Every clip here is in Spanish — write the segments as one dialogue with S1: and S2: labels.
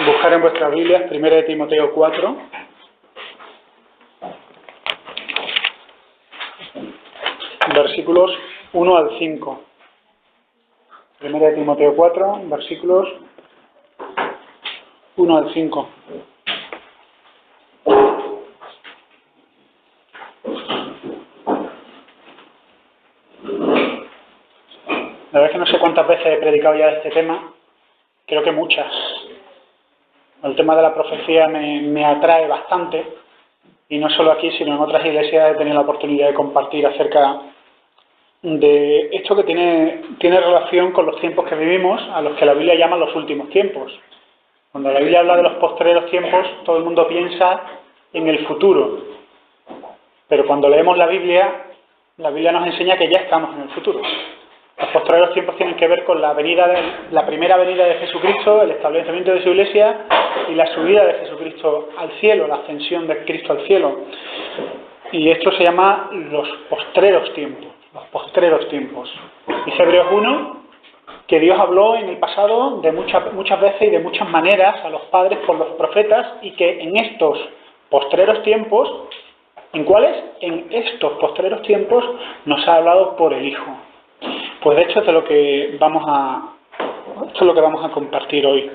S1: Buscar en vuestras Biblias 1 de Timoteo 4. Versículos 1 al 5. 1 de Timoteo 4, versículos 1 al 5. La verdad es que no sé cuántas veces he predicado ya de este tema, creo que muchas. El tema de la profecía me atrae bastante, y no solo aquí, sino en otras iglesias he tenido la oportunidad de compartir acerca de esto que tiene relación con los tiempos que vivimos, a los que la Biblia llama los últimos tiempos. Cuando la Biblia habla de los postreros tiempos, todo el mundo piensa en el futuro, pero cuando leemos la Biblia nos enseña que ya estamos en el futuro. Los postreros tiempos tienen que ver con la primera venida de Jesucristo, el establecimiento de su iglesia y la subida de Jesucristo al cielo, la ascensión de Cristo al cielo. Y esto se llama los postreros tiempos. Los postreros tiempos. Dice Hebreos 1 que Dios habló en el pasado de muchas veces y de muchas maneras a los padres por los profetas, y que en estos postreros tiempos, ¿en cuáles? En estos postreros tiempos nos ha hablado por el Hijo. Pues de hecho esto es lo que vamos a compartir hoy.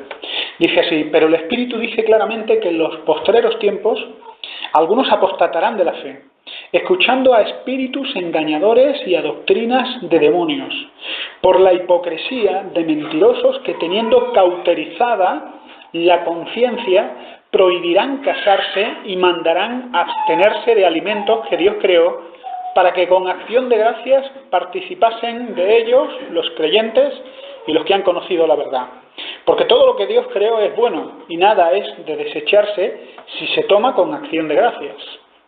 S1: Dice así: pero el Espíritu dice claramente que en los postreros tiempos algunos apostatarán de la fe, escuchando a espíritus engañadores y a doctrinas de demonios, por la hipocresía de mentirosos que, teniendo cauterizada la conciencia, prohibirán casarse y mandarán abstenerse de alimentos que Dios creó, para que con acción de gracias participasen de ellos los creyentes y los que han conocido la verdad. Porque todo lo que Dios creó es bueno, y nada es de desecharse si se toma con acción de gracias,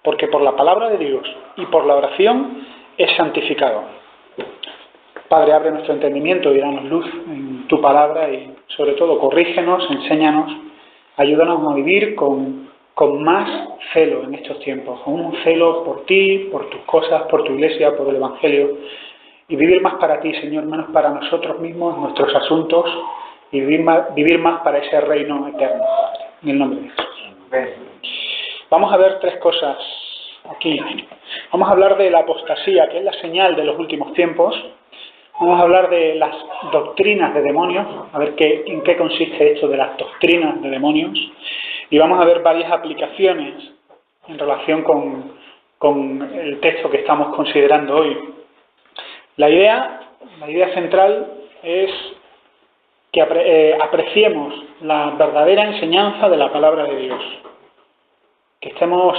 S1: porque por la palabra de Dios y por la oración es santificado. Padre, abre nuestro entendimiento y danos luz en tu palabra, y sobre todo corrígenos, enséñanos, ayúdanos a vivir con más celo en estos tiempos, con un celo por ti, por tus cosas, por tu iglesia, por el Evangelio, y vivir más para ti, Señor, menos para nosotros mismos, nuestros asuntos, y vivir más para ese reino eterno, Padre, en el nombre de Jesús. Vamos a ver tres cosas aquí. Vamos a hablar de la apostasía, que es la señal de los últimos tiempos. Vamos a hablar de las doctrinas de demonios, a ver en qué consiste esto de las doctrinas de demonios. Y vamos a ver varias aplicaciones en relación con el texto que estamos considerando hoy. La idea central es que apreciemos la verdadera enseñanza de la palabra de Dios. Que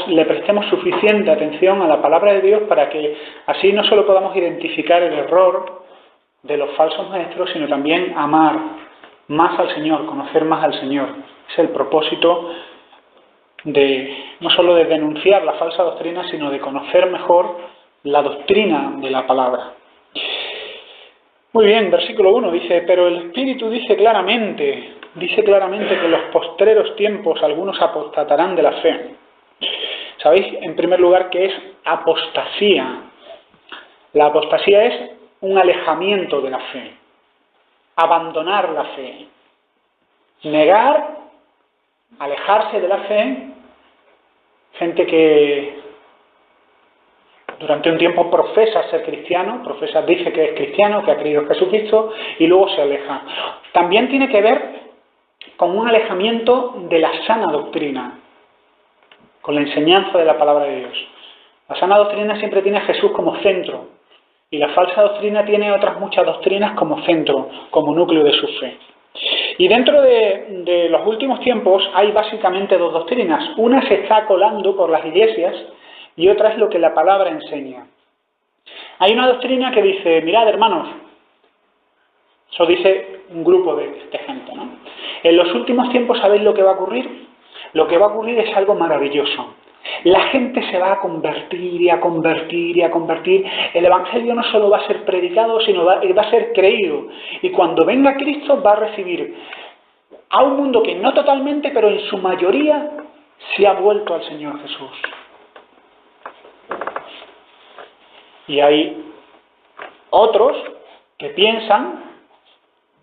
S1: le prestemos suficiente atención a la palabra de Dios para que así no solo podamos identificar el error de los falsos maestros, sino también amar más al Señor, conocer más al Señor. Es el propósito no solo de denunciar la falsa doctrina, sino de conocer mejor la doctrina de la palabra. Muy bien, versículo 1 dice: pero el Espíritu dice claramente que en los postreros tiempos algunos apostatarán de la fe. ¿Sabéis, en primer lugar, qué es apostasía? La apostasía es un alejamiento de la fe, abandonar la fe, negar, alejarse de la fe. Gente que durante un tiempo profesa ser cristiano, dice que es cristiano, que ha creído en Jesucristo, y luego se aleja. También tiene que ver con un alejamiento de la sana doctrina, con la enseñanza de la palabra de Dios. La sana doctrina siempre tiene a Jesús como centro, y la falsa doctrina tiene otras muchas doctrinas como centro, como núcleo de su fe. Y dentro de los últimos tiempos hay básicamente dos doctrinas. Una se está colando por las iglesias y otra es lo que la palabra enseña. Hay una doctrina que dice: mirad, hermanos, eso dice un grupo de gente, ¿no? En los últimos tiempos, ¿sabéis lo que va a ocurrir? Lo que va a ocurrir es algo maravilloso. La gente se va a convertir y a convertir y a convertir. El Evangelio no solo va a ser predicado, sino va a ser creído. Y cuando venga Cristo va a recibir a un mundo que no totalmente, pero en su mayoría se ha vuelto al Señor Jesús. Y hay otros que piensan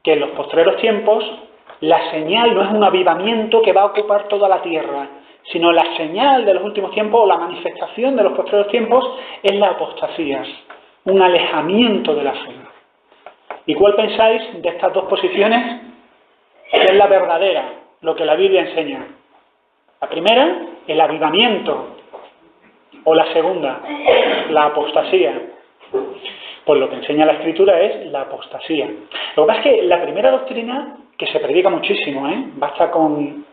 S1: que en los postreros tiempos La señal no es un avivamiento que va a ocupar toda la tierra, sino la señal de los últimos tiempos o la manifestación de los posteriores tiempos es la apostasía, un alejamiento de la fe. ¿Y cuál pensáis de estas dos posiciones que es la verdadera, lo que la Biblia enseña? La primera, el avivamiento, o la segunda, la apostasía. Pues lo que enseña la Escritura es la apostasía. Lo que pasa es que la primera doctrina, que se predica muchísimo, basta con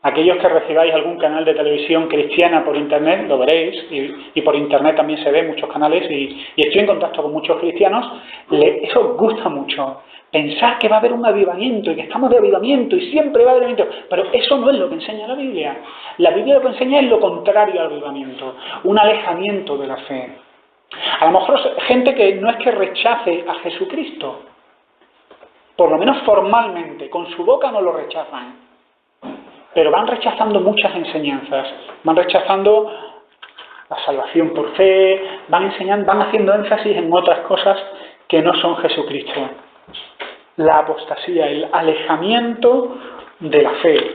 S1: aquellos que recibáis algún canal de televisión cristiana por internet, lo veréis, y por internet también se ven muchos canales, y estoy en contacto con muchos cristianos, eso os gusta mucho. Pensar que va a haber un avivamiento y que estamos de avivamiento y siempre va a haber avivamiento, pero eso no es lo que enseña la Biblia. La Biblia lo que enseña es lo contrario al avivamiento, un alejamiento de la fe. A lo mejor gente que no es que rechace a Jesucristo, por lo menos formalmente, con su boca no lo rechazan, pero van rechazando muchas enseñanzas, van rechazando la salvación por fe, van haciendo énfasis en otras cosas que no son Jesucristo. La apostasía, el alejamiento de la fe.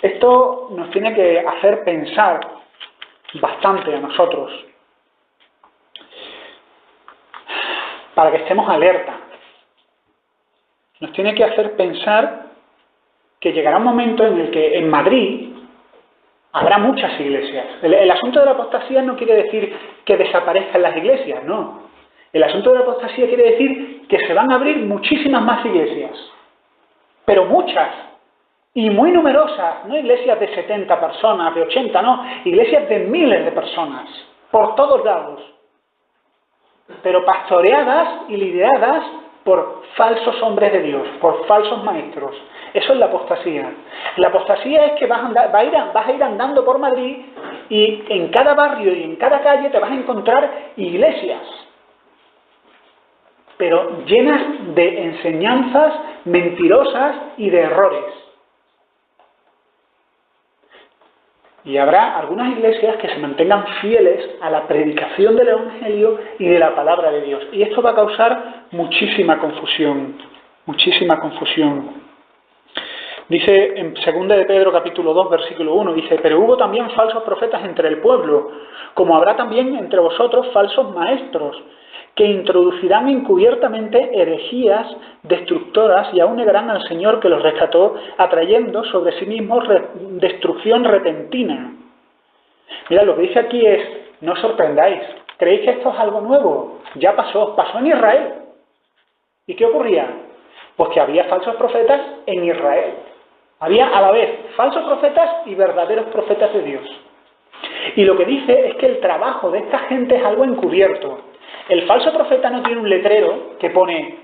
S1: Esto nos tiene que hacer pensar bastante a nosotros, para que estemos alerta. Nos tiene que hacer pensar que llegará un momento en el que en Madrid habrá muchas iglesias. El asunto de la apostasía no quiere decir que desaparezcan las iglesias, no. El asunto de la apostasía quiere decir que se van a abrir muchísimas más iglesias, pero muchas, y muy numerosas, no iglesias de 70 personas, de 80, no, iglesias de miles de personas, por todos lados, pero pastoreadas y lideradas por falsos hombres de Dios, por falsos maestros. Eso es la apostasía. La apostasía es que vas a ir andando por Madrid y en cada barrio y en cada calle te vas a encontrar iglesias, pero llenas de enseñanzas mentirosas y de errores. Y habrá algunas iglesias que se mantengan fieles a la predicación del Evangelio y de la palabra de Dios. Y esto va a causar muchísima confusión, muchísima confusión. Dice en 2 de Pedro capítulo 2 versículo 1, dice: pero hubo también falsos profetas entre el pueblo, como habrá también entre vosotros falsos maestros, que introducirán encubiertamente herejías destructoras y aún negarán al Señor que los rescató, atrayendo sobre sí mismos destrucción repentina. Mirad, lo que dice aquí es: no os sorprendáis, ¿creéis que esto es algo nuevo? Ya pasó en Israel. ¿Y qué ocurría? Pues que había falsos profetas en Israel. Había a la vez falsos profetas y verdaderos profetas de Dios. Y lo que dice es que el trabajo de esta gente es algo encubierto. El falso profeta no tiene un letrero que pone: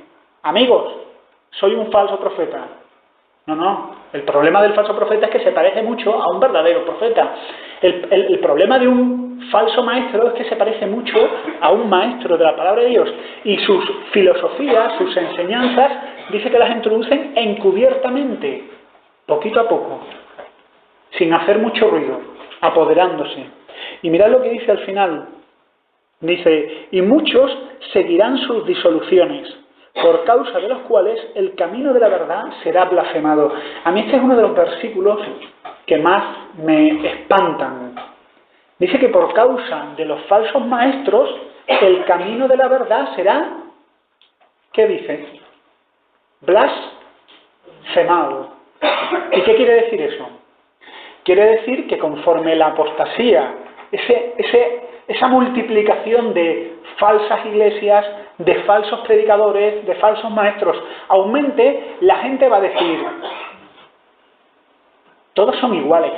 S1: amigos, soy un falso profeta. No. El problema del falso profeta es que se parece mucho a un verdadero profeta. El problema de un falso maestro es que se parece mucho a un maestro de la palabra de Dios. Y sus filosofías, sus enseñanzas, dice que las introducen encubiertamente, poquito a poco, sin hacer mucho ruido, apoderándose. Y mirad lo que dice al final. Dice: y muchos seguirán sus disoluciones, por causa de los cuales el camino de la verdad será blasfemado. A mí este es uno de los versículos que más me espantan. Dice que por causa de los falsos maestros, el camino de la verdad será, ¿qué dice? Blasfemado. ¿Y qué quiere decir eso? Quiere decir que conforme la apostasía, esa multiplicación de falsas iglesias, de falsos predicadores, de falsos maestros, aumente, la gente va a decir: todos son iguales,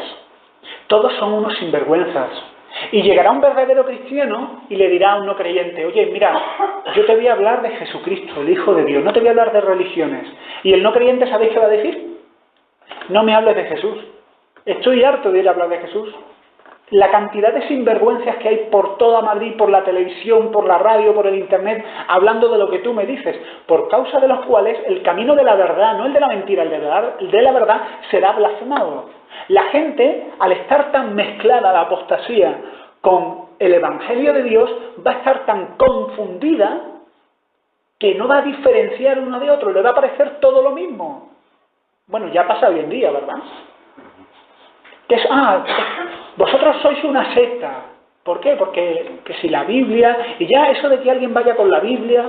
S1: todos son unos sinvergüenzas. Y llegará un verdadero cristiano y le dirá a un no creyente: oye, mira, yo te voy a hablar de Jesucristo, el Hijo de Dios, no te voy a hablar de religiones. Y el no creyente, ¿sabéis qué va a decir? No me hables de Jesús. Estoy harto de ir a hablar de Jesús. La cantidad de sinvergüenzas que hay por toda Madrid, por la televisión, por la radio, por el internet, hablando de lo que tú me dices, por causa de los cuales el camino de la verdad, no el de la mentira, el de la verdad, será blasfemado. La gente, al estar tan mezclada la apostasía con el Evangelio de Dios, va a estar tan confundida que no va a diferenciar uno de otro, le va a parecer todo lo mismo. Bueno, ya pasa hoy en día, ¿verdad? Que es, vosotros sois una secta. ¿Por qué? Porque que si la Biblia, y ya eso de que alguien vaya con la Biblia,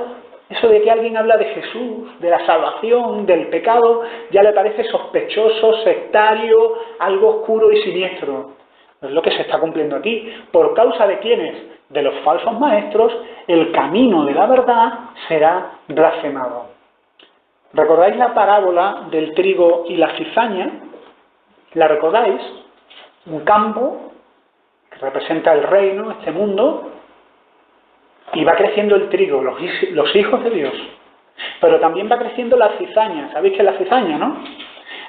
S1: eso de que alguien habla de Jesús, de la salvación, del pecado, ya le parece sospechoso, sectario, algo oscuro y siniestro. Es lo que se está cumpliendo aquí. ¿Por causa de quiénes? De los falsos maestros, el camino de la verdad será blasfemado. ¿Recordáis la parábola del trigo y la cizaña? ¿La recordáis? Un campo que representa el reino, este mundo, y va creciendo el trigo, los hijos de Dios. Pero también va creciendo la cizaña. ¿Sabéis qué es la cizaña, no?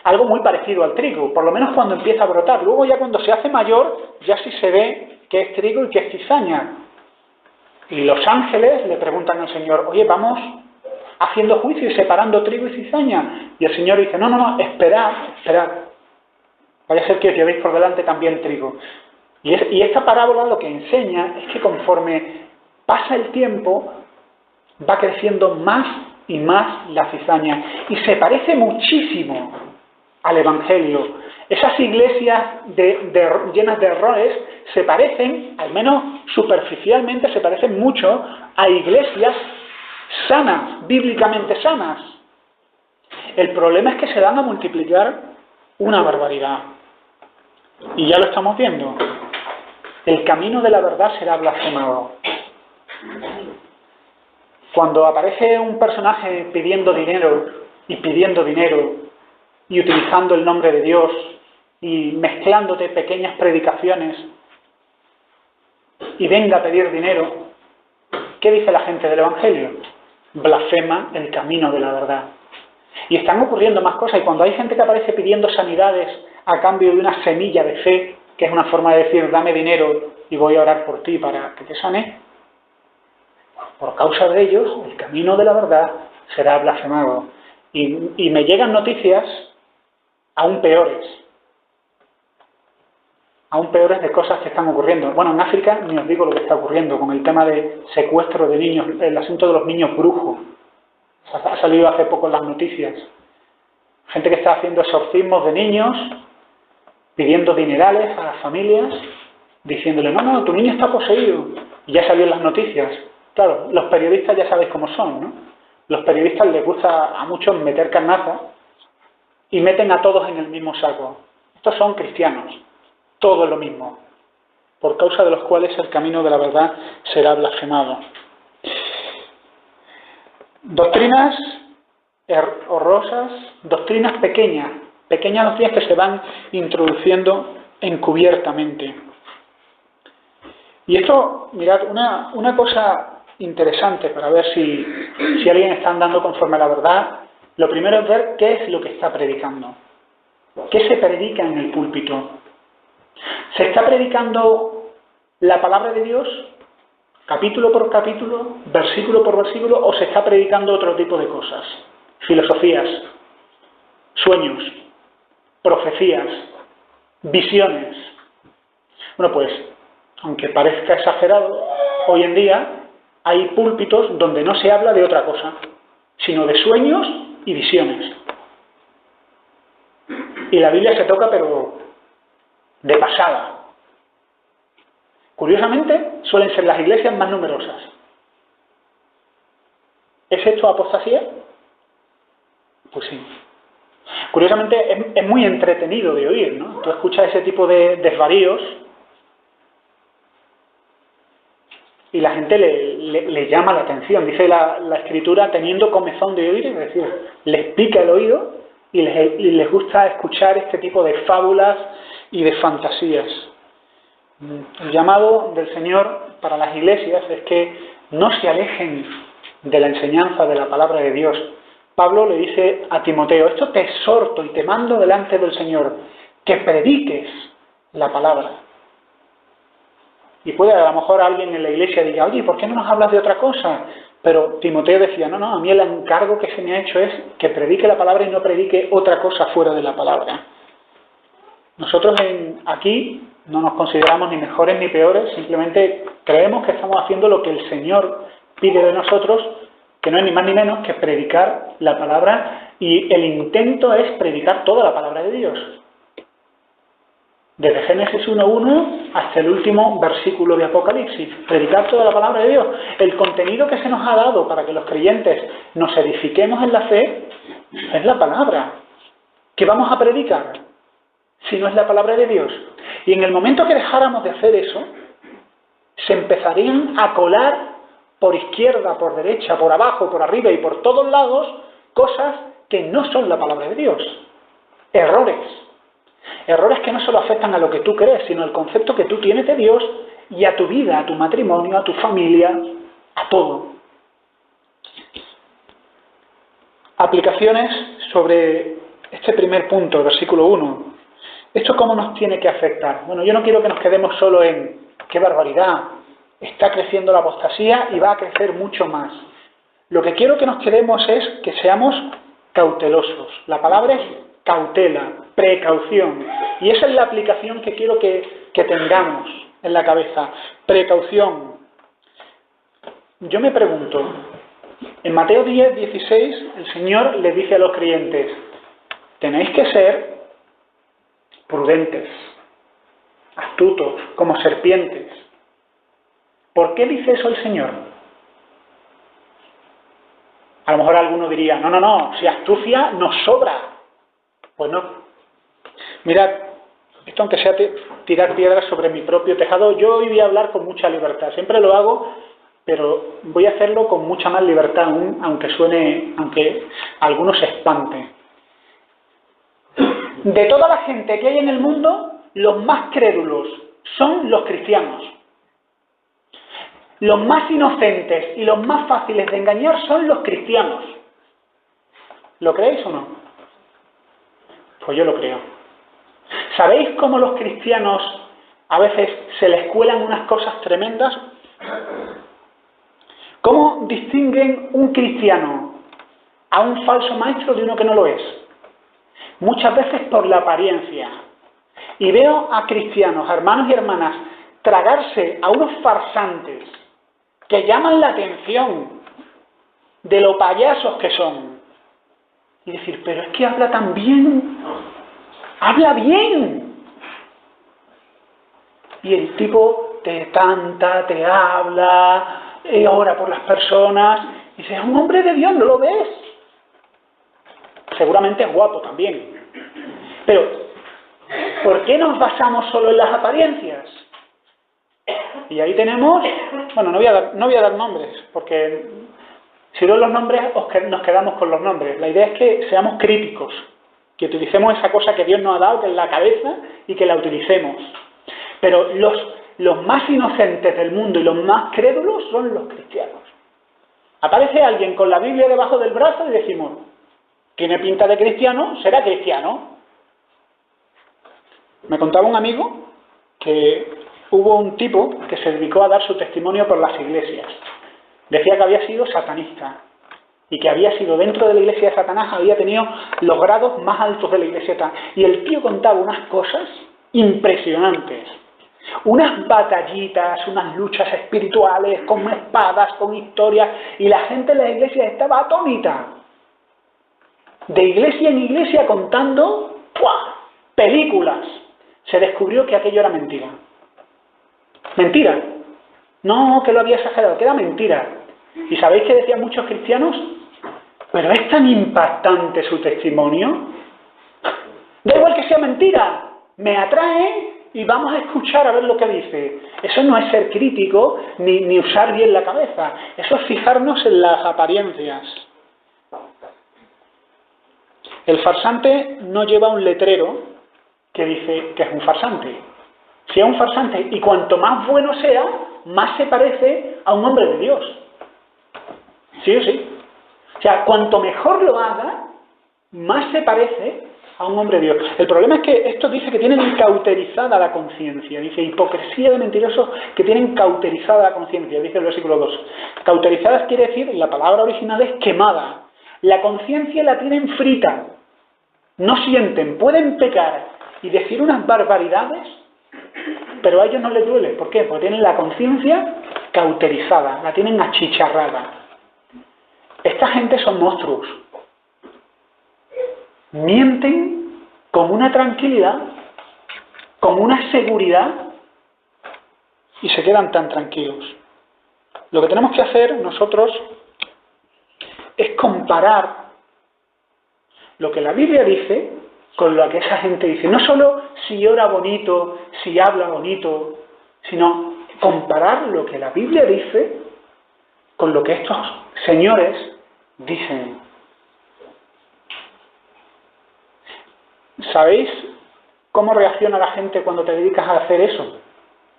S1: Algo muy parecido al trigo, por lo menos cuando empieza a brotar. Luego ya cuando se hace mayor, ya sí se ve qué es trigo y qué es cizaña. Y los ángeles le preguntan al Señor, oye, vamos haciendo juicio y separando trigo y cizaña. Y el Señor dice, no, esperad. Vaya a ser que os llevéis por delante también trigo. Y esta parábola lo que enseña es que conforme pasa el tiempo, va creciendo más y más la cizaña. Y se parece muchísimo al Evangelio. Esas iglesias llenas de errores se parecen, al menos superficialmente, se parecen mucho a iglesias sanas, bíblicamente sanas. El problema es que se van a multiplicar una barbaridad. Y ya lo estamos viendo. El camino de la verdad será blasfemado. Cuando aparece un personaje pidiendo dinero y utilizando el nombre de Dios y mezclándote pequeñas predicaciones y venga a pedir dinero, ¿qué dice la gente del Evangelio? Blasfema el camino de la verdad. Y están ocurriendo más cosas, y cuando hay gente que aparece pidiendo sanidades a cambio de una semilla de fe, que es una forma de decir, dame dinero y voy a orar por ti para que te sane, por causa de ellos, el camino de la verdad será blasfemado. Y me llegan noticias aún peores de cosas que están ocurriendo. Bueno, en África ni os digo lo que está ocurriendo con el tema de secuestro de niños, el asunto de los niños brujos. Ha salido hace poco en las noticias. Gente que está haciendo exorcismos de niños, pidiendo dinerales a las familias, diciéndole, no, tu niño está poseído. Y ya salió en las noticias. Claro, los periodistas ya sabéis cómo son, ¿no? Los periodistas les gusta a muchos meter carnaza y meten a todos en el mismo saco. Estos son cristianos, todo es lo mismo, por causa de los cuales el camino de la verdad será blasfemado. Doctrinas horrorosas, doctrinas pequeñas doctrinas que se van introduciendo encubiertamente. Y esto, mirad, una cosa interesante para ver si alguien está andando conforme a la verdad, lo primero es ver qué es lo que está predicando. ¿Qué se predica en el púlpito? ¿Se está predicando la palabra de Dios, capítulo por capítulo, versículo por versículo, o se está predicando otro tipo de cosas? Filosofías, sueños, profecías, visiones. Bueno, pues, aunque parezca exagerado, hoy en día hay púlpitos donde no se habla de otra cosa, sino de sueños y visiones. Y la Biblia se toca, pero de pasada. Curiosamente, suelen ser las iglesias más numerosas. ¿Es esto apostasía? Pues sí. Curiosamente, es muy entretenido de oír, ¿no? Tú escuchas ese tipo de desvaríos y la gente le llama la atención. Dice la Escritura, teniendo comezón de oír, es decir, les pica el oído y les gusta escuchar este tipo de fábulas y de fantasías. El llamado del Señor para las iglesias es que no se alejen de la enseñanza de la palabra de Dios. Pablo le dice a Timoteo, esto te exhorto y te mando delante del Señor, que prediques la palabra. Y puede a lo mejor alguien en la iglesia diga, oye, ¿por qué no nos hablas de otra cosa? Pero Timoteo decía, no, a mí el encargo que se me ha hecho es que predique la palabra y no predique otra cosa fuera de la palabra. Nosotros aquí no nos consideramos ni mejores ni peores, simplemente creemos que estamos haciendo lo que el Señor pide de nosotros que no es ni más ni menos que predicar la palabra, y el intento es predicar toda la palabra de Dios. Desde Génesis 1.1 hasta el último versículo de Apocalipsis. Predicar toda la palabra de Dios. El contenido que se nos ha dado para que los creyentes nos edifiquemos en la fe es la palabra. ¿Qué vamos a predicar si no es la palabra de Dios? Y en el momento que dejáramos de hacer eso, se empezarían a colar por izquierda, por derecha, por abajo, por arriba y por todos lados cosas que no son la palabra de Dios. Errores. Errores que no solo afectan a lo que tú crees, sino al concepto que tú tienes de Dios y a tu vida, a tu matrimonio, a tu familia, a todo. Aplicaciones sobre este primer punto, versículo 1. ¿Esto cómo nos tiene que afectar? Bueno, yo no quiero que nos quedemos solo en ¡qué barbaridad! Está creciendo la apostasía y va a crecer mucho más. Lo que quiero que nos quedemos es que seamos cautelosos. La palabra es cautela, precaución. Y esa es la aplicación que quiero que tengamos en la cabeza. Precaución. Yo me pregunto, en Mateo 10, 16, el Señor les dice a los creyentes, tenéis que ser prudentes, astutos, como serpientes. ¿Por qué dice eso el Señor? A lo mejor alguno diría, no, si astucia nos sobra. Pues no. Mirad, esto aunque sea tirar piedras sobre mi propio tejado, yo hoy voy a hablar con mucha libertad. Siempre lo hago, pero voy a hacerlo con mucha más libertad aún, aunque algunos se espanten. De toda la gente que hay en el mundo, los más crédulos son los cristianos. Los más inocentes y los más fáciles de engañar son los cristianos. ¿Lo creéis o no? Pues yo lo creo. ¿Sabéis cómo los cristianos a veces se les cuelan unas cosas tremendas? ¿Cómo distinguen un cristiano a un falso maestro de uno que no lo es? Muchas veces por la apariencia. Y veo a cristianos, hermanos y hermanas, tragarse a unos farsantes que llaman la atención de lo payasos que son. Y decir, pero es que habla tan bien, habla bien. Y el tipo te canta, te habla, ora por las personas, y dices, es un hombre de Dios, ¿no lo ves? Seguramente es guapo también. Pero, ¿por qué nos basamos solo en las apariencias? Y ahí tenemos, bueno, no voy a dar nombres, porque si doy los nombres nos quedamos con los nombres. La idea es que seamos críticos, que utilicemos esa cosa que Dios nos ha dado, que es la cabeza, y que la utilicemos. Pero los más inocentes del mundo y los más crédulos son los cristianos. Aparece alguien con la Biblia debajo del brazo y decimos, tiene pinta de cristiano, será cristiano. Me contaba un amigo que hubo un tipo que se dedicó a dar su testimonio por las iglesias. Decía que había sido satanista y que había sido dentro de la iglesia de Satanás, había tenido los grados más altos de la iglesia de Satanás. Y el tío contaba unas cosas impresionantes. Unas batallitas, unas luchas espirituales, con espadas, con historias, y la gente en la iglesia estaba atónita. De iglesia en iglesia contando películas. Se descubrió que aquello era mentira. Mentira. No, que lo había exagerado, que era mentira. ¿Y sabéis qué decían muchos cristianos? Pero es tan impactante su testimonio. Da igual que sea mentira, me atrae y vamos a escuchar a ver lo que dice. Eso no es ser crítico ni usar bien la cabeza. Eso es fijarnos en las apariencias. El farsante no lleva un letrero que dice que es un farsante. Si es un farsante, y cuanto más bueno sea, más se parece a un hombre de Dios. ¿Sí o sí? O sea, cuanto mejor lo haga, más se parece a un hombre de Dios. El problema es que esto dice que tienen cauterizada la conciencia. Dice, hipocresía de mentirosos que tienen cauterizada la conciencia. Dice el versículo 2. Cauterizadas quiere decir, la palabra original es quemada. La conciencia la tienen frita. No sienten, pueden pecar y decir unas barbaridades, pero a ellos no les duele. ¿Por qué? Porque tienen la conciencia cauterizada, la tienen achicharrada. Esta gente son monstruos. Mienten con una tranquilidad, con una seguridad, y se quedan tan tranquilos. Lo que tenemos que hacer nosotros es comparar lo que la Biblia dice con lo que esa gente dice. No solo si ora bonito, si habla bonito, sino comparar lo que la Biblia dice con lo que estos señores dicen. ¿Sabéis cómo reacciona la gente cuando te dedicas a hacer eso?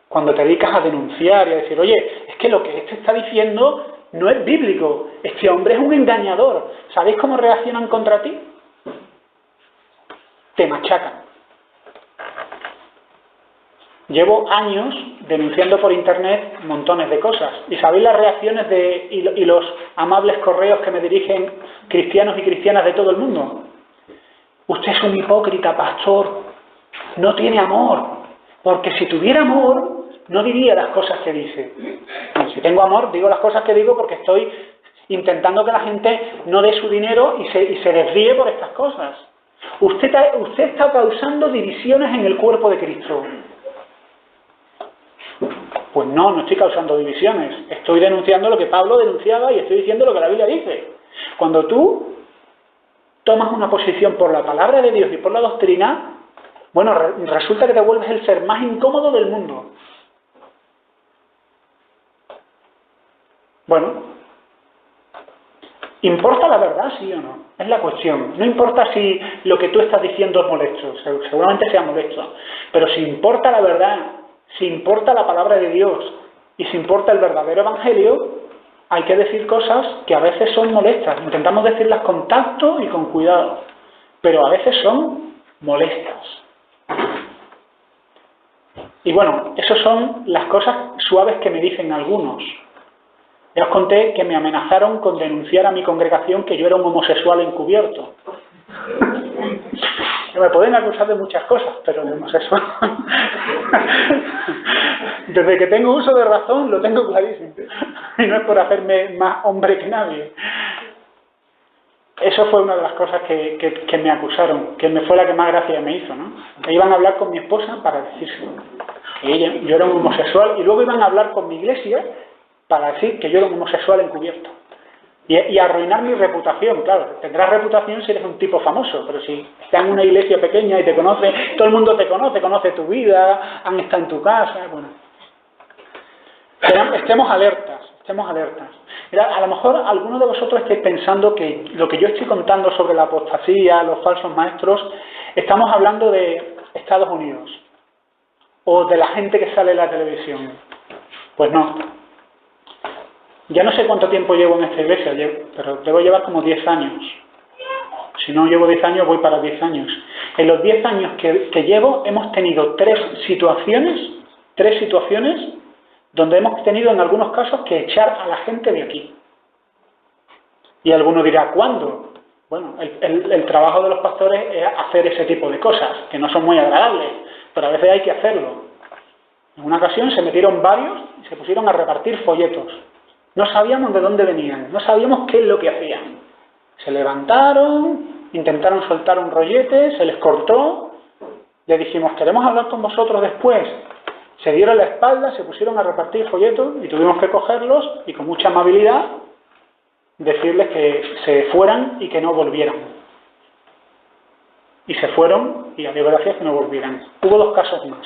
S1: Cuando te dedicas a denunciar y a decir, oye, es que lo que este está diciendo no es bíblico, este hombre es un engañador. ¿Sabéis cómo reaccionan contra ti? Te machacan. Llevo años denunciando por internet montones de cosas. ¿Y sabéis las reacciones y los amables correos que me dirigen cristianos y cristianas de todo el mundo? Usted es un hipócrita, pastor. No tiene amor. Porque si tuviera amor, no diría las cosas que dice. Si tengo amor, digo las cosas que digo porque estoy intentando que la gente no dé su dinero y se desvíe por estas cosas. Usted está causando divisiones en el cuerpo de Cristo. Pues no estoy causando divisiones. Estoy denunciando lo que Pablo denunciaba y estoy diciendo lo que la Biblia dice. Cuando tú tomas una posición por la palabra de Dios y por la doctrina, bueno, resulta que te vuelves el ser más incómodo del mundo. Bueno, ¿importa la verdad, sí o no? Es la cuestión. No importa si lo que tú estás diciendo es molesto, seguramente sea molesto, pero si importa la verdad, si importa la palabra de Dios y si importa el verdadero evangelio, hay que decir cosas que a veces son molestas. Intentamos decirlas con tacto y con cuidado, pero a veces son molestas. Y bueno, esas son las cosas suaves que me dicen algunos. Ya os conté que me amenazaron con denunciar a mi congregación que yo era un homosexual encubierto. Me pueden acusar de muchas cosas, pero de homosexual. Desde que tengo uso de razón lo tengo clarísimo. Y no es por hacerme más hombre que nadie. Eso fue una de las cosas que me acusaron, que me fue la que más gracia me hizo, ¿no? E iban a hablar con mi esposa para decírselo. Y yo era un homosexual, y luego iban a hablar con mi iglesia para decir que yo era un homosexual encubierto. Y arruinar mi reputación, claro. Tendrás reputación si eres un tipo famoso, pero si estás en una iglesia pequeña y te conoce, todo el mundo te conoce tu vida, han estado en tu casa, bueno. Pero estemos alertas. Mira, a lo mejor algunos de vosotros estáis pensando que lo que yo estoy contando sobre la apostasía, los falsos maestros, estamos hablando de Estados Unidos o de la gente que sale en la televisión. Pues no. Ya no sé cuánto tiempo llevo en esta iglesia, pero debo llevar como 10 años. Si no llevo 10 años, voy para 10 años. En los 10 años que llevo, hemos tenido tres situaciones donde hemos tenido en algunos casos que echar a la gente de aquí. Y alguno dirá, ¿cuándo? Bueno, el trabajo de los pastores es hacer ese tipo de cosas, que no son muy agradables, pero a veces hay que hacerlo. En una ocasión se metieron varios y se pusieron a repartir folletos. No sabíamos de dónde venían, no sabíamos qué es lo que hacían. Se levantaron, intentaron soltar un rollete, se les cortó, le dijimos, queremos hablar con vosotros después. Se dieron la espalda, se pusieron a repartir folletos y tuvimos que cogerlos y con mucha amabilidad decirles que se fueran y que no volvieran. Y se fueron y a Dios gracias que no volvieran. Hubo dos casos más.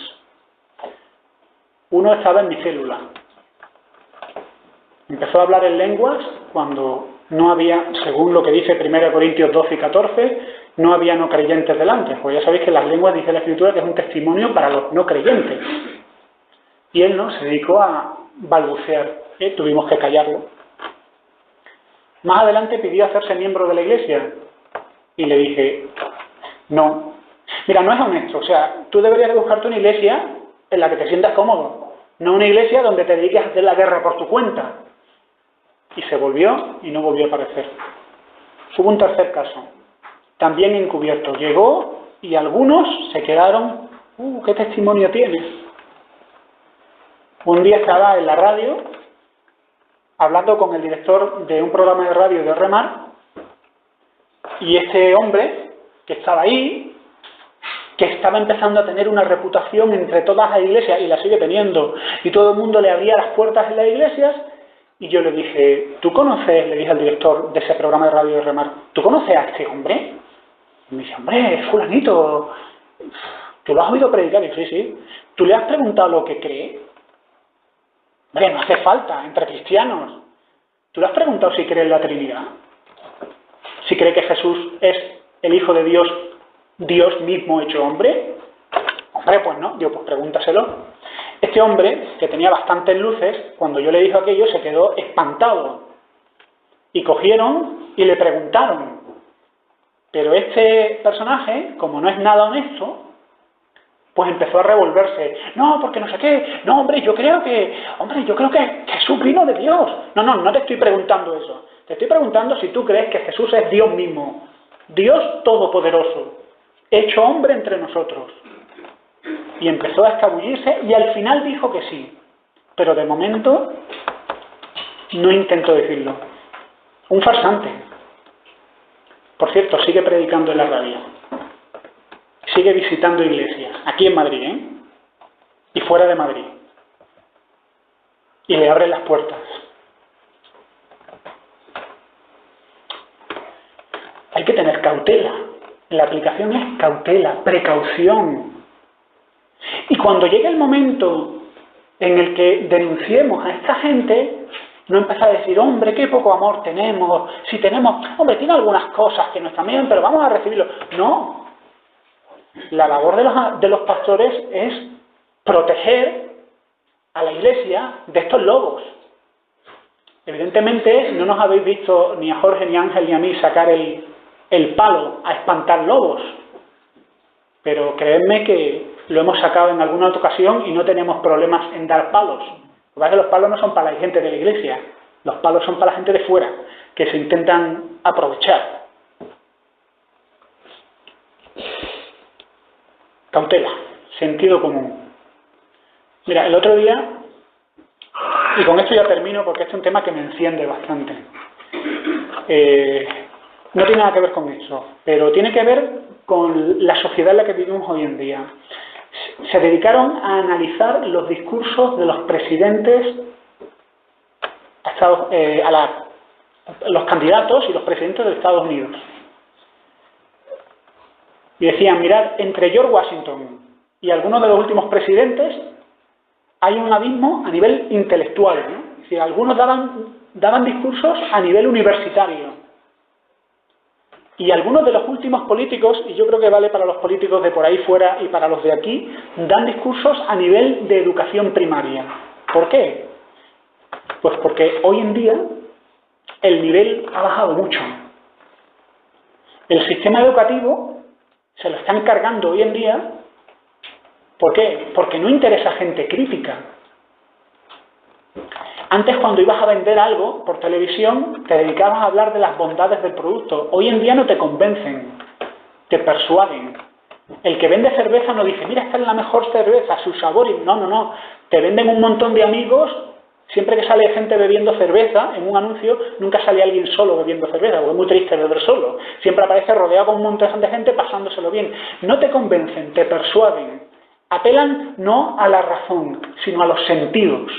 S1: Uno estaba en mi célula. Empezó a hablar en lenguas cuando no había, según lo que dice 1 Corintios 12 y 14, no había no creyentes delante. Pues ya sabéis que las lenguas dice la Escritura que es un testimonio para los no creyentes. Y él no se dedicó a balbucear. Tuvimos que callarlo. Más adelante pidió hacerse miembro de la iglesia. Y le dije, no. Mira, no es honesto. O sea, tú deberías de buscarte una iglesia en la que te sientas cómodo. No una iglesia donde te dediques a hacer la guerra por tu cuenta. Y se volvió y no volvió a aparecer. Hubo un tercer caso, también encubierto. Llegó y algunos se quedaron, ¿qué testimonio tienes? Un día estaba en la radio hablando con el director de un programa de radio de Remar, y este hombre que estaba ahí, que estaba empezando a tener una reputación entre todas las iglesias, y la sigue teniendo, y todo el mundo le abría las puertas en las iglesias, y yo le dije, ¿tú conoces? Le dije al director de ese programa de radio de Remar, ¿tú conoces a este hombre? Y me dice, hombre, es fulanito, ¿tú lo has oído predicar? Y sí, sí. ¿Tú le has preguntado lo que cree? Hombre, no hace falta, entre cristianos. ¿Tú le has preguntado si cree en la Trinidad? ¿Si cree que Jesús es el Hijo de Dios, Dios mismo hecho hombre? Hombre, pues no. Digo, pues pregúntaselo. Este hombre, que tenía bastantes luces, cuando yo le dije aquello, se quedó espantado. Y cogieron y le preguntaron. Pero este personaje, como no es nada honesto, pues empezó a revolverse. No, porque no sé qué. No, hombre, yo creo que Jesús vino de Dios. No te estoy preguntando eso. Te estoy preguntando si tú crees que Jesús es Dios mismo. Dios todopoderoso, hecho hombre entre nosotros. Y empezó a escabullirse y al final dijo que sí. Pero de momento no intentó decirlo. Un farsante. Por cierto, sigue predicando en la radio. Sigue visitando iglesias. Aquí en Madrid, ¿eh? Y fuera de Madrid. Y le abre las puertas. Hay que tener cautela. La aplicación es cautela, precaución. Y cuando llegue el momento en el que denunciemos a esta gente, no empezar a decir, hombre, qué poco amor tenemos, si tenemos, hombre, tiene algunas cosas que no están bien, pero vamos a recibirlo. No. La labor de los pastores es proteger a la iglesia de estos lobos. Evidentemente, no nos habéis visto ni a Jorge, ni a Ángel, ni a mí sacar el palo a espantar lobos. Pero creedme que lo hemos sacado en alguna otra ocasión y no tenemos problemas en dar palos. Lo que pasa es que los palos no son para la gente de la iglesia, los palos son para la gente de fuera, que se intentan aprovechar. Cautela, sentido común. Mira, el otro día, y con esto ya termino porque este es un tema que me enciende bastante. No tiene nada que ver con eso, pero tiene que ver con la sociedad en la que vivimos hoy en día. Se dedicaron a analizar los discursos de los presidentes, los candidatos y los presidentes de Estados Unidos. Y decían, mirad, entre George Washington y algunos de los últimos presidentes hay un abismo a nivel intelectual, ¿no? Es decir, algunos daban discursos a nivel universitario. Y algunos de los últimos políticos, y yo creo que vale para los políticos de por ahí fuera y para los de aquí, dan discursos a nivel de educación primaria. ¿Por qué? Pues porque hoy en día el nivel ha bajado mucho. El sistema educativo se lo están cargando hoy en día. ¿Por qué? Porque no interesa gente crítica. Antes, cuando ibas a vender algo por televisión, te dedicabas a hablar de las bondades del producto. Hoy en día no te convencen, te persuaden. El que vende cerveza no dice, mira, esta es la mejor cerveza, su sabor. No. Te venden un montón de amigos. Siempre que sale gente bebiendo cerveza, en un anuncio, nunca sale alguien solo bebiendo cerveza, porque es muy triste beber solo. Siempre aparece rodeado con un montón de gente pasándoselo bien. No te convencen, te persuaden. Apelan no a la razón, sino a los sentidos.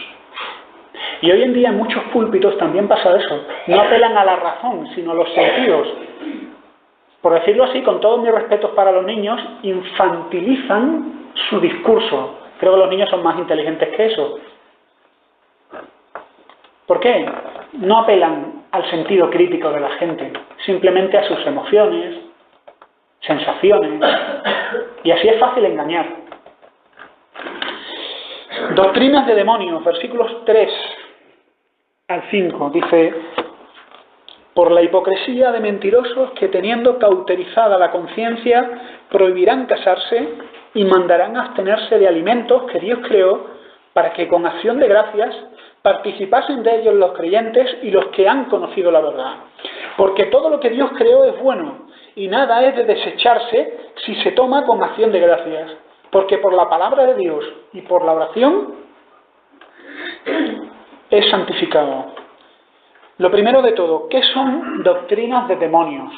S1: Y hoy en día en muchos púlpitos también pasa eso. No apelan a la razón, sino a los sentidos. Por decirlo así, con todos mis respetos para los niños, infantilizan su discurso. Creo que los niños son más inteligentes que eso. ¿Por qué? No apelan al sentido crítico de la gente, simplemente a sus emociones, sensaciones, y así es fácil engañar. Doctrinas de demonios, versículos 3 al 5, dice: por la hipocresía de mentirosos que, teniendo cauterizada la conciencia, prohibirán casarse y mandarán abstenerse de alimentos que Dios creó, para que con acción de gracias participasen de ellos los creyentes y los que han conocido la verdad. Porque todo lo que Dios creó es bueno, y nada es de desecharse si se toma con acción de gracias. Porque por la palabra de Dios y por la oración es santificado. Lo primero de todo, ¿qué son doctrinas de demonios?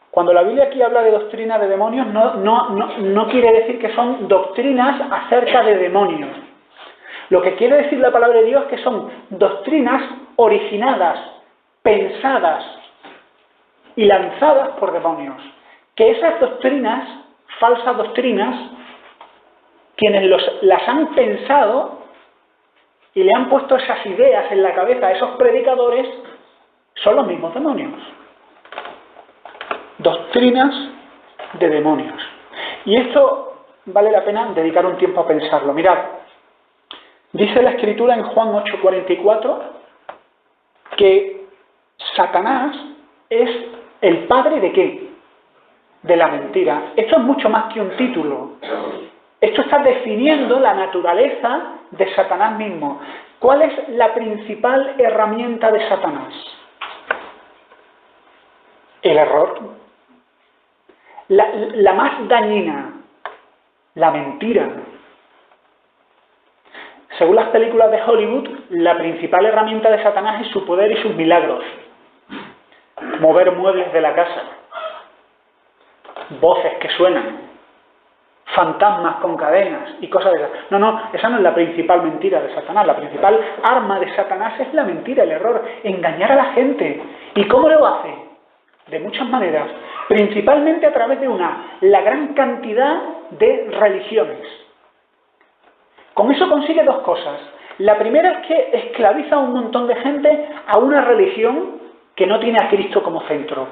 S1: Cuando la Biblia aquí habla de doctrina de demonios, no quiere decir que son doctrinas acerca de demonios. Lo que quiere decir la palabra de Dios es que son doctrinas originadas, pensadas y lanzadas por demonios. Que esas doctrinas, falsas doctrinas, quienes las han pensado y le han puesto esas ideas en la cabeza a esos predicadores, son los mismos demonios. Doctrinas de demonios. Y esto vale la pena dedicar un tiempo a pensarlo. Mirad, dice la Escritura en Juan 8:44 que Satanás es el padre ¿de qué? De la mentira. Esto es mucho más que un título. Esto está definiendo la naturaleza de Satanás mismo. ¿Cuál es la principal herramienta de Satanás? El error. La más dañina, la mentira. Según las películas de Hollywood, la principal herramienta de Satanás es su poder y sus milagros. Mover muebles de la casa, voces que suenan, fantasmas con cadenas y cosas de esas. No, esa no es la principal mentira de Satanás. La principal arma de Satanás es la mentira, el error, engañar a la gente. ¿Y cómo lo hace? De muchas maneras, principalmente a través de la gran cantidad de religiones. Con eso consigue dos cosas. La primera es que esclaviza a un montón de gente a una religión que no tiene a Cristo como centro,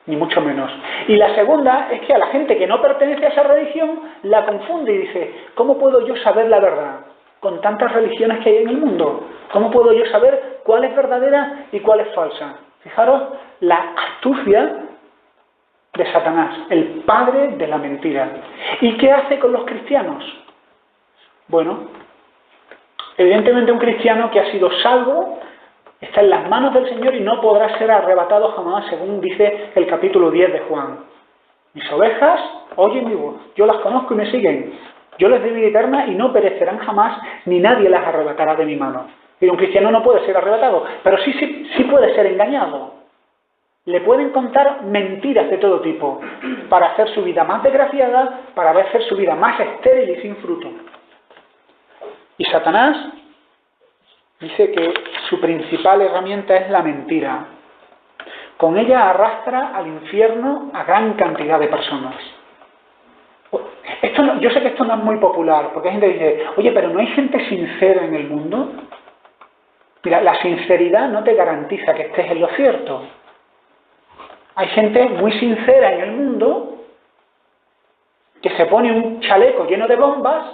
S1: ni mucho menos. Y la segunda es que a la gente que no pertenece a esa religión la confunde y dice, ¿cómo puedo yo saber la verdad? Con tantas religiones que hay en el mundo, ¿cómo puedo yo saber cuál es verdadera y cuál es falsa? Fijaros la astucia de Satanás, el padre de la mentira. ¿Y qué hace con los cristianos? Bueno, evidentemente un cristiano que ha sido salvo está en las manos del Señor y no podrá ser arrebatado jamás, según dice el capítulo 10 de Juan. Mis ovejas oyen mi voz, yo las conozco y me siguen. Yo les doy vida eterna y no perecerán jamás, ni nadie las arrebatará de mi mano. Y un cristiano no puede ser arrebatado, pero sí puede ser engañado. Le pueden contar mentiras de todo tipo, para hacer su vida más desgraciada, para hacer su vida más estéril y sin fruto. Y Satanás dice que su principal herramienta es la mentira. Con ella arrastra al infierno a gran cantidad de personas. Yo sé que esto no es muy popular, porque hay gente que dice, oye, pero ¿no hay gente sincera en el mundo? Mira, la sinceridad no te garantiza que estés en lo cierto. Hay gente muy sincera en el mundo que se pone un chaleco lleno de bombas,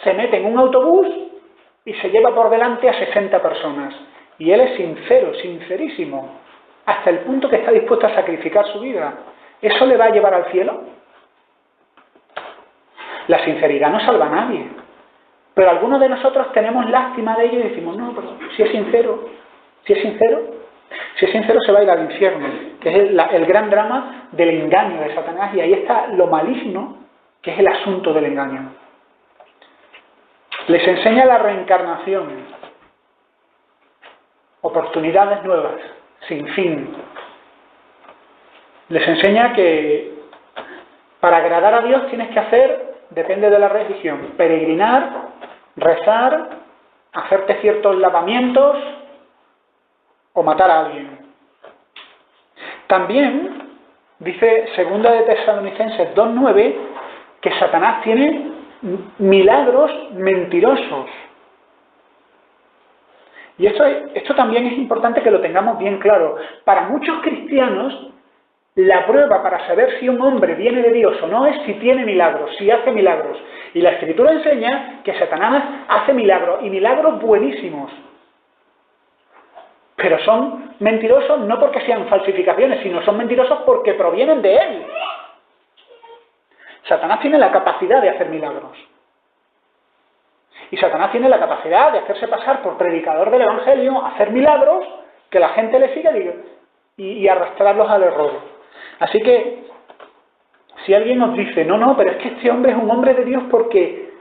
S1: se mete en un autobús y se lleva por delante a 60 personas. Y él es sincero, sincerísimo, hasta el punto que está dispuesto a sacrificar su vida. ¿Eso le va a llevar al cielo? La sinceridad no salva a nadie. Pero algunos de nosotros tenemos lástima de ello y decimos, no, pero si es sincero se va a ir al infierno, que es el gran drama del engaño de Satanás, y ahí está lo maligno que es el asunto del engaño. Les enseña la reencarnación, oportunidades nuevas, sin fin. Les enseña que para agradar a Dios tienes que hacer, depende de la religión, peregrinar, rezar, hacerte ciertos lavamientos o matar a alguien. También dice 2 de Tesalonicenses 2:9 que Satanás tiene milagros mentirosos. Y esto también es importante que lo tengamos bien claro. Para muchos cristianos, la prueba para saber si un hombre viene de Dios o no es si tiene milagros, si hace milagros. Y la Escritura enseña que Satanás hace milagros, y milagros buenísimos. Pero son mentirosos no porque sean falsificaciones, sino son mentirosos porque provienen de él. Satanás tiene la capacidad de hacer milagros. Y Satanás tiene la capacidad de hacerse pasar por predicador del Evangelio, hacer milagros, que la gente le siga y arrastrarlos al error. Así que, si alguien nos dice, no, pero es que este hombre es un hombre de Dios porque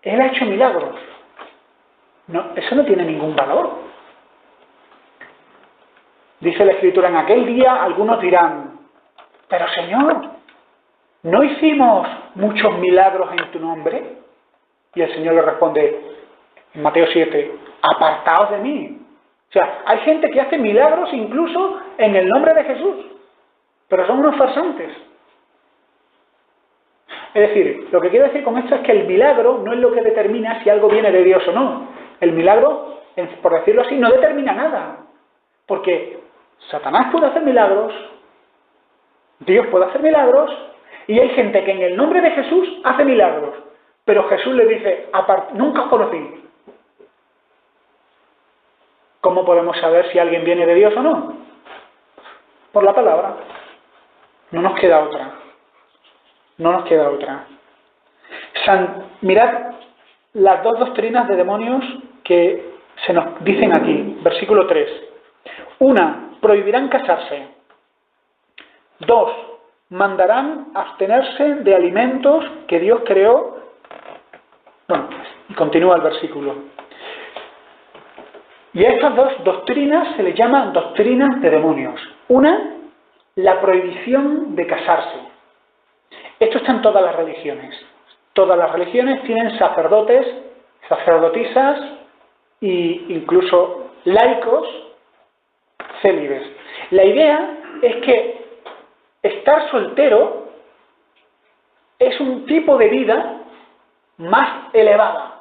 S1: él ha hecho milagros. No, eso no tiene ningún valor. Dice la Escritura, en aquel día algunos dirán, pero Señor, ¿no hicimos muchos milagros en tu nombre? Y el Señor le responde, en Mateo 7, apartaos de mí. O sea, hay gente que hace milagros incluso en el nombre de Jesús, pero son unos farsantes. Es decir, lo que quiero decir con esto es que el milagro no es lo que determina si algo viene de Dios o no. El milagro, por decirlo así, no determina nada. Porque Satanás puede hacer milagros, Dios puede hacer milagros, y hay gente que en el nombre de Jesús hace milagros. Pero Jesús le dice, nunca os conocí. ¿Cómo podemos saber si alguien viene de Dios o no? Por la palabra. No nos queda otra. No nos queda otra. Mirad las dos doctrinas de demonios que se nos dicen aquí. Versículo 3. Una, prohibirán casarse. 2, mandarán abstenerse de alimentos que Dios creó. Bueno, y continúa el versículo. Y a estas dos doctrinas se les llama doctrinas de demonios. Una, la prohibición de casarse. Esto está en todas las religiones. Todas las religiones tienen sacerdotes, sacerdotisas e incluso laicos célibes. La idea es que estar soltero es un tipo de vida más elevada,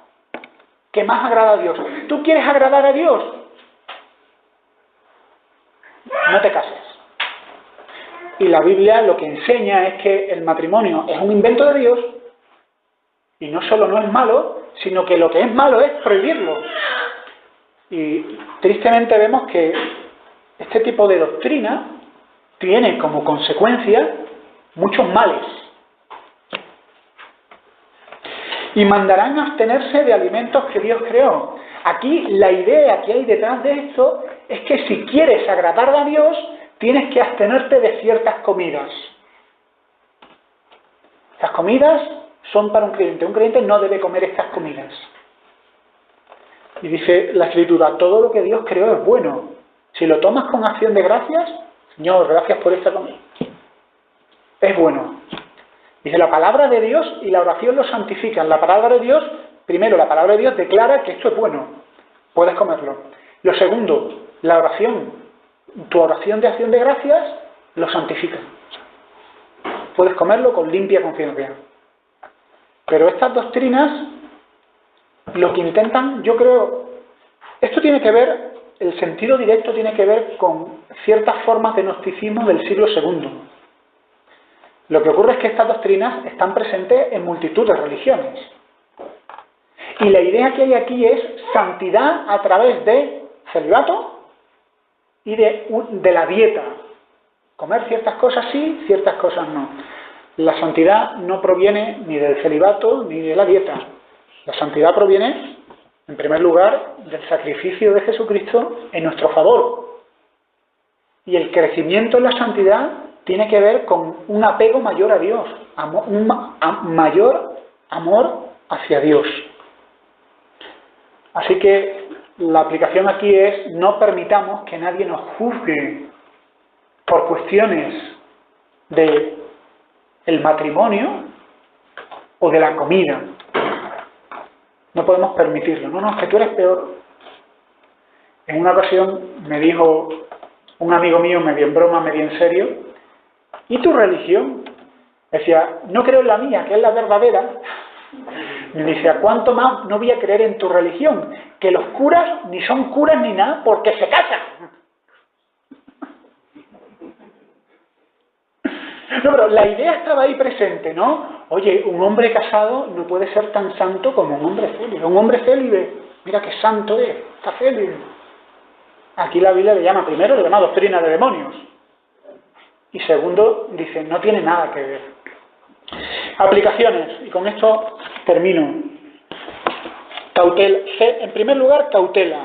S1: que más agrada a Dios. ¿Tú quieres agradar a Dios? No te cases. Y la Biblia lo que enseña es que el matrimonio es un invento de Dios y no solo no es malo, sino que lo que es malo es prohibirlo. Y tristemente vemos que este tipo de doctrina tiene como consecuencia muchos males. Y mandarán abstenerse de alimentos que Dios creó. Aquí la idea que hay detrás de esto es que si quieres agradar a Dios, tienes que abstenerte de ciertas comidas. Las comidas son para un creyente. Un creyente no debe comer estas comidas. Y dice la Escritura, todo lo que Dios creó es bueno. Si lo tomas con acción de gracias, Señor, gracias por esta comida. Es bueno. Dice, la palabra de Dios y la oración lo santifican. La palabra de Dios, primero, la palabra de Dios declara que esto es bueno. Puedes comerlo. Lo segundo, la oración. Tu oración de acción de gracias lo santifica. Puedes comerlo con limpia conciencia. Pero estas doctrinas, lo que intentan, yo creo, esto tiene que ver, el sentido directo tiene que ver con ciertas formas de gnosticismo del siglo II. Lo que ocurre es que estas doctrinas están presentes en multitud de religiones. Y la idea que hay aquí es santidad a través de celibato y de la dieta. Comer ciertas cosas sí, ciertas cosas no. La santidad no proviene ni del celibato ni de la dieta. La santidad proviene, en primer lugar, del sacrificio de Jesucristo en nuestro favor. Y el crecimiento en la santidad tiene que ver con un apego mayor a Dios, un mayor amor hacia Dios. Así que la aplicación aquí es, no permitamos que nadie nos juzgue por cuestiones de el matrimonio o de la comida. No podemos permitirlo. No, es que tú eres peor. En una ocasión me dijo un amigo mío, medio en broma, medio en serio, ¿y tu religión? Decía, no creo en la mía, que es la verdadera. Me decía, ¿cuánto más no voy a creer en tu religión? Que los curas ni son curas ni nada porque se casan. No, pero la idea estaba ahí presente, ¿no? Oye, un hombre casado no puede ser tan santo como un hombre célibe. Un hombre célibe, mira qué santo es, está célibe. Aquí la Biblia le llama, primero, le llama doctrina de demonios. Y segundo, dice, no tiene nada que ver. Aplicaciones, y con esto termino. Cautela. En primer lugar, cautela.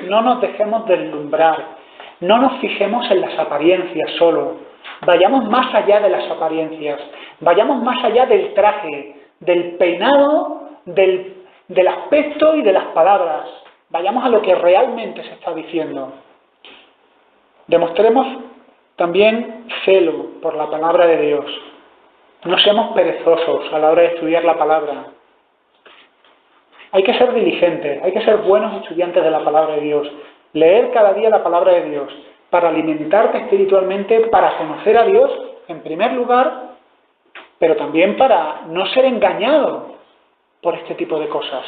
S1: No nos dejemos deslumbrar. No nos fijemos en las apariencias solo. Vayamos más allá de las apariencias. Vayamos más allá del traje, del peinado, del aspecto y de las palabras. Vayamos a lo que realmente se está diciendo. Demostremos también celo por la palabra de Dios. No seamos perezosos a la hora de estudiar la palabra. Hay que ser diligentes, hay que ser buenos estudiantes de la palabra de Dios. Leer cada día la palabra de Dios para alimentarte espiritualmente, para conocer a Dios en primer lugar, pero también para no ser engañado por este tipo de cosas.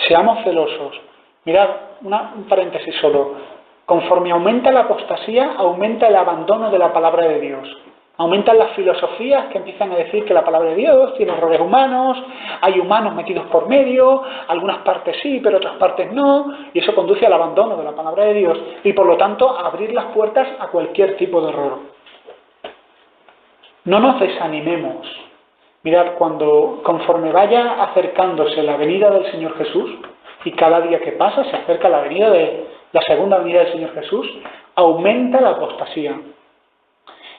S1: Seamos celosos. Mirad, un paréntesis solo. Conforme aumenta la apostasía, aumenta el abandono de la palabra de Dios. Aumentan las filosofías que empiezan a decir que la palabra de Dios tiene errores humanos, hay humanos metidos por medio, algunas partes sí, pero otras partes no, y eso conduce al abandono de la palabra de Dios y por lo tanto a abrir las puertas a cualquier tipo de error. No nos desanimemos. Mirad, conforme vaya acercándose la venida del Señor Jesús, y cada día que pasa se acerca la segunda venida del Señor Jesús, aumenta la apostasía.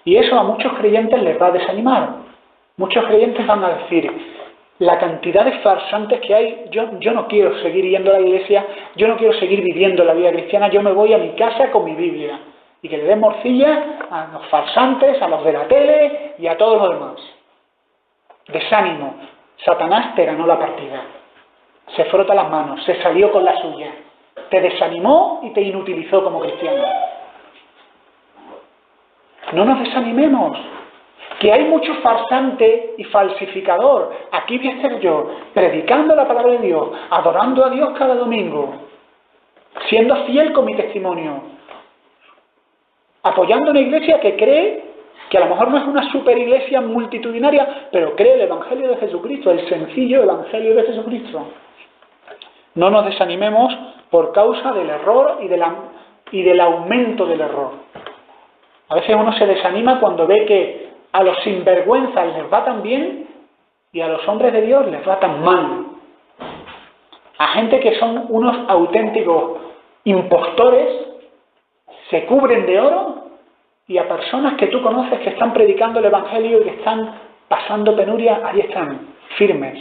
S1: Y eso a muchos creyentes les va a desanimar. Muchos creyentes van a decir, la cantidad de farsantes que hay, yo no quiero seguir yendo a la iglesia, yo no quiero seguir viviendo la vida cristiana, yo me voy a mi casa con mi Biblia. Y que le den morcilla a los farsantes, a los de la tele y a todos los demás. Desánimo. Satanás te ganó la partida. Se frota las manos, se salió con la suya. Te desanimó y te inutilizó como cristiano. No nos desanimemos, que hay mucho farsante y falsificador. Aquí voy a estar yo, predicando la palabra de Dios, adorando a Dios cada domingo, siendo fiel con mi testimonio, apoyando una iglesia que cree que a lo mejor no es una super iglesia multitudinaria, pero cree el Evangelio de Jesucristo, el sencillo Evangelio de Jesucristo. No nos desanimemos por causa del error y del aumento del error. A veces uno se desanima cuando ve que a los sinvergüenzas les va tan bien y a los hombres de Dios les va tan mal. A gente que son unos auténticos impostores, se cubren de oro, y a personas que tú conoces que están predicando el Evangelio y que están pasando penuria, ahí están, firmes.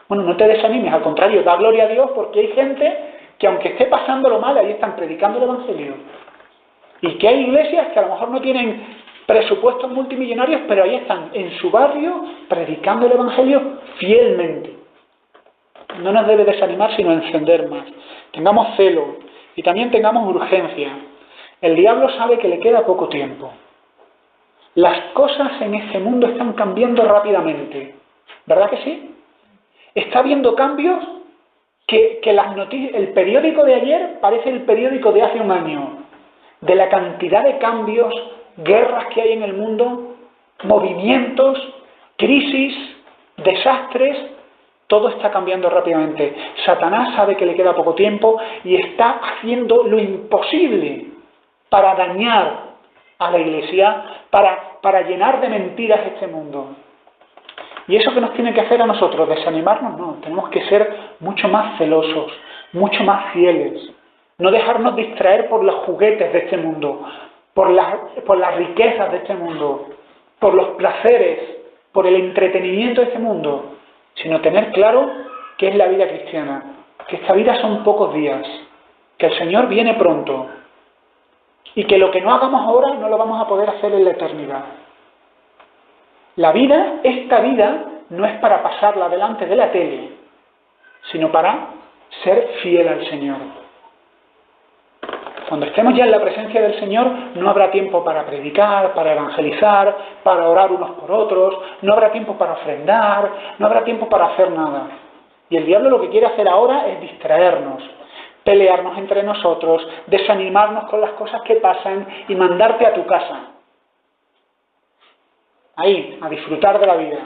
S1: Bueno, no te desanimes, al contrario, da gloria a Dios porque hay gente que aunque esté pasándolo mal, ahí están predicando el Evangelio. Y que hay iglesias que a lo mejor no tienen presupuestos multimillonarios, pero ahí están, en su barrio, predicando el Evangelio fielmente. No nos debe desanimar, sino encender más. Tengamos celo y también tengamos urgencia. El diablo sabe que le queda poco tiempo. Las cosas en este mundo están cambiando rápidamente. ¿Verdad que sí? Está habiendo cambios que las noticias, el periódico de ayer parece el periódico de hace un año. De la cantidad de cambios, guerras que hay en el mundo, movimientos, crisis, desastres, todo está cambiando rápidamente. Satanás sabe que le queda poco tiempo y está haciendo lo imposible para dañar a la iglesia, para llenar de mentiras este mundo. ¿Y eso qué nos tiene que hacer a nosotros? ¿Desanimarnos? No, tenemos que ser mucho más celosos, mucho más fieles. No dejarnos distraer por los juguetes de este mundo, por las riquezas de este mundo, por los placeres, por el entretenimiento de este mundo, sino tener claro qué es la vida cristiana, que esta vida son pocos días, que el Señor viene pronto y que lo que no hagamos ahora no lo vamos a poder hacer en la eternidad. La vida, esta vida, no es para pasarla delante de la tele, sino para ser fiel al Señor. Cuando estemos ya en la presencia del Señor, no habrá tiempo para predicar, para evangelizar, para orar unos por otros, no habrá tiempo para ofrendar, no habrá tiempo para hacer nada. Y el diablo lo que quiere hacer ahora es distraernos, pelearnos entre nosotros, desanimarnos con las cosas que pasan y mandarte a tu casa. Ahí, a disfrutar de la vida,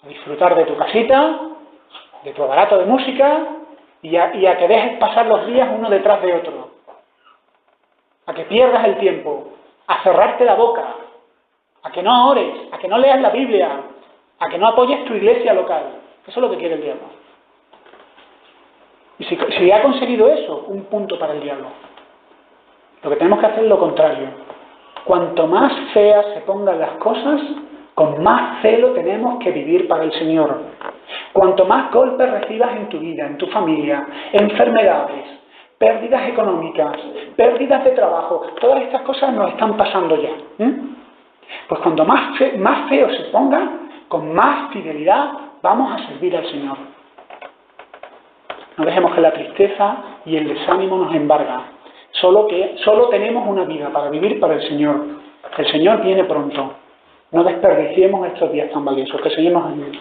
S1: a disfrutar de tu casita, de tu aparato de música y a que dejes pasar los días uno detrás de otro. A que pierdas el tiempo, a cerrarte la boca, a que no ores, a que no leas la Biblia, a que no apoyes tu iglesia local. Eso es lo que quiere el diablo. Y si ha conseguido eso, un punto para el diablo. Lo que tenemos que hacer es lo contrario. Cuanto más feas se pongan las cosas, con más celo tenemos que vivir para el Señor. Cuanto más golpes recibas en tu vida, en tu familia, enfermedades, pérdidas económicas, pérdidas de trabajo, todas estas cosas nos están pasando ya. Pues cuando más feo se ponga, con más fidelidad vamos a servir al Señor. No dejemos que la tristeza y el desánimo nos embarguen. Solo tenemos una vida para vivir para el Señor. El Señor viene pronto. No desperdiciemos estos días tan valiosos. Que el Señor nos ayude.